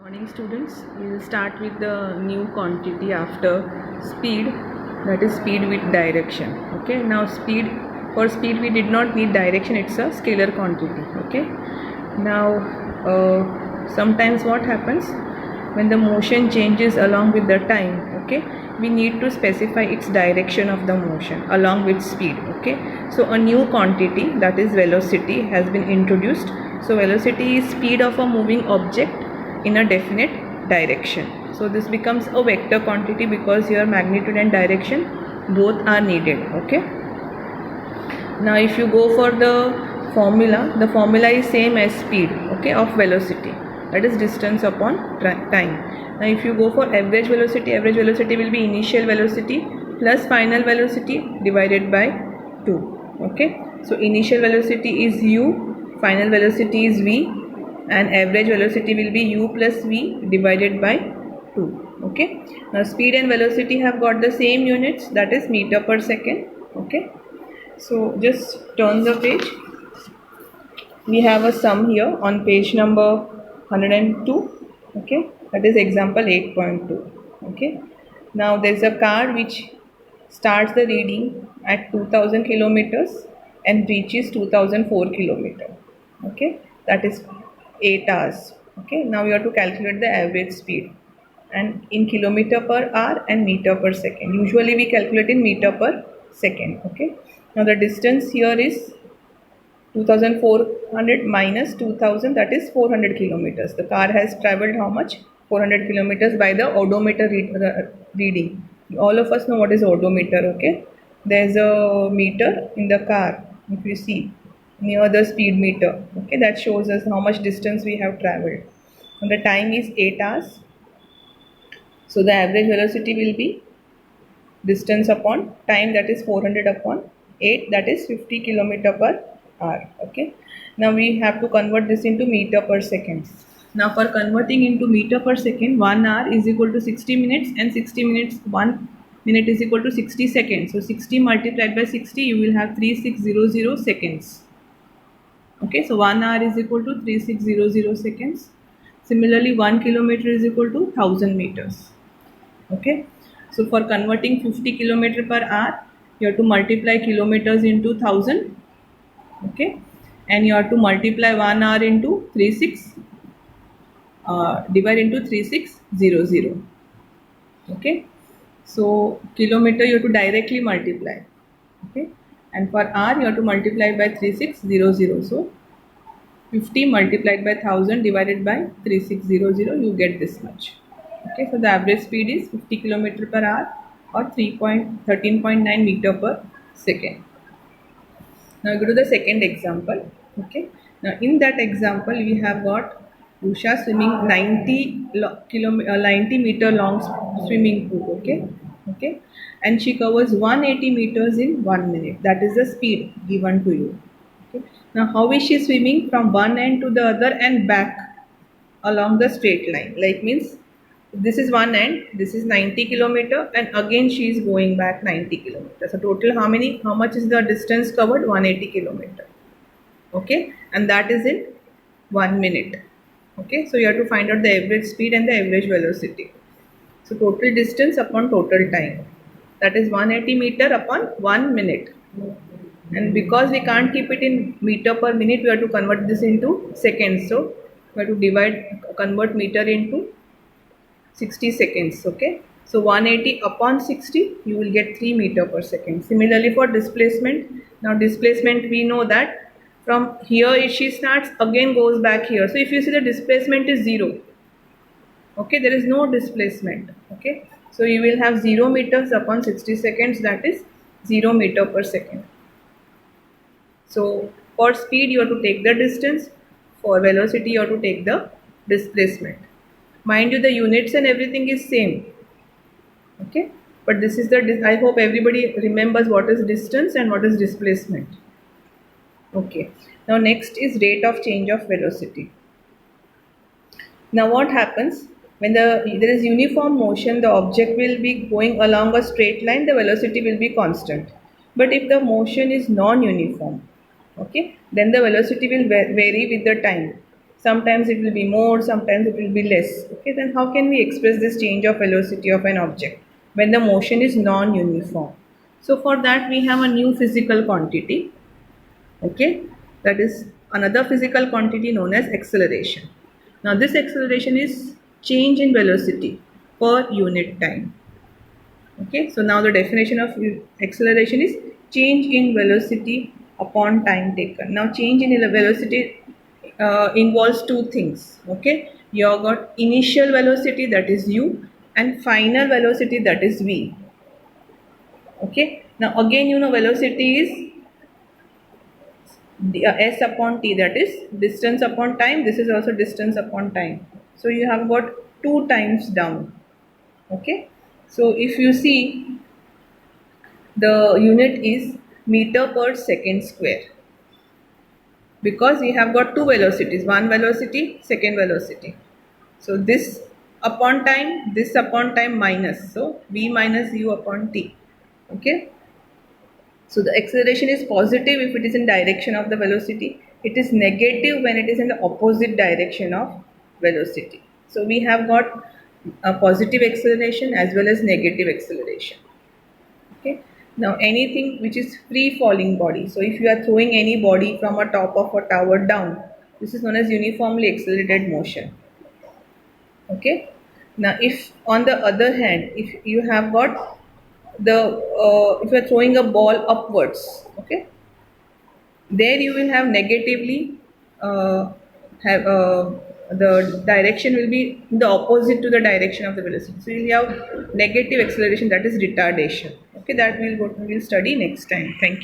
Morning students, we will start with the new quantity after speed, that is speed with direction. Okay, now for speed we did not need direction, it's a scalar quantity. Okay, now sometimes what happens when the motion changes along with the time, okay, we need to specify its direction of the motion along with speed. Okay, so a new quantity, that is velocity, has been introduced. So velocity is speed of a moving object in a definite direction. So this becomes a vector quantity because here magnitude and direction both are needed. Okay, now if you go for the formula is same as speed, okay, of velocity, that is distance upon time. Now if you go for average velocity will be initial velocity plus final velocity divided by 2. Okay, so initial velocity is u, final velocity is v, and average velocity will be u plus v divided by 2. Okay, now speed and velocity have got the same units, that is meter per second. Okay, so just turn the page. We have a sum here on page number 102. Okay, that is example 8.2. Okay, now there is a car which starts the reading at 2000 kilometers and reaches 2004 kilometers. Okay, that is 8 hours. Okay, now you have to calculate the average speed and in kilometer per hour and meter per second. Usually we calculate in meter per second. Okay, now the distance here is 2400 minus 2000, that is 400 kilometers. The car has traveled how much? 400 kilometers by the odometer reading. All of us know what is odometer. Okay, there's a meter in the car, if you see near the speed meter. Okay, that shows us how much distance we have traveled, and the time is 8 hours. So the average velocity will be distance upon time, that is 400 upon 8, that is 50 kilometer per hour. Okay, now we have to convert this into meter per second. Now for converting into meter per second, 1 hour is equal to 60 minutes and 60 minutes, 1 minute is equal to 60 seconds. So 60 multiplied by 60, you will have 3600 seconds. Okay, so 1 hour is equal to 3600 seconds. Similarly, 1 kilometer is equal to 1000 meters. Okay, so for converting 50 kilometer per hour, you have to multiply kilometers into 1000. Okay, and you have to multiply 1 hour into divide into 3600. Okay, so kilometer you have to directly multiply. Okay, and for hour you have to multiply by 3600. So 50 multiplied by 1000 divided by 3600, you get this much. Okay, so the average speed is 50 km per hour or 13.9 meter per second. Now go to the second example. Okay, now in that example we have got Usha swimming 90 meter long swimming pool. Okay, and she covers 180 meters in 1 minute. That is the speed given to you. Okay, now how is she swimming from one end to the other and back along the straight line? Like means this is one end, this is 90 kilometer, and again she is going back 90 kilometers. So total how much is the distance covered? 180 kilometer. Okay, and that is in 1 minute. Okay, so you have to find out the average speed and the average velocity. So total distance upon total time, that is 180 meter upon 1 minute. And because we can't keep it in meter per minute, we have to convert this into seconds. So we have to convert meter into 60 seconds. Okay, so 180 upon 60, you will get 3 meter per second. Similarly for displacement, now displacement we know that from here if she starts again goes back here. So if you see the displacement is 0. Okay, there is no displacement. Okay, so you will have 0 meters upon 60 seconds, that is 0 meter per second. So for speed you have to take the distance, for velocity you have to take the displacement. Mind you, the units and everything is same. Okay, but this is I hope everybody remembers what is distance and what is displacement. Okay, now next is rate of change of velocity. Now what happens when there is uniform motion, the object will be going along a straight line, the velocity will be constant. But if the motion is non-uniform, okay, then the velocity will vary with the time. sometimes it will be more, sometimes it will be less. Okay, then how can we express this change of velocity of an object when the motion is non-uniform? So for that we have a new physical quantity. Okay, that is another physical quantity known as acceleration. Now this acceleration is change in velocity per unit time. Okay, so now the definition of acceleration is change in velocity upon time taken. Now change in velocity involves two things. Okay, you have got initial velocity, that is u, and final velocity, that is v. Okay, now again velocity is s upon t, that is distance upon time. This is also distance upon time. So you have got two times down. Okay, so if you see, the unit is meter per second square, because we have got two velocities, one velocity, second velocity. So this upon time, this upon time minus, so v minus u upon t. Okay, so the acceleration is positive if it is in direction of the velocity. It is negative when it is in the opposite direction of velocity. So we have got a positive acceleration as well as negative acceleration. Okay, now anything which is free falling body, so if you are throwing any body from a top of a tower down, this is known as uniformly accelerated motion. Okay, now if on the other hand, if you have got the if you are throwing a ball upwards, okay, there you will have negatively have the direction will be the opposite to the direction of the velocity, so you have negative acceleration, that is retardation. Okay, that we'll study next time. Thank you.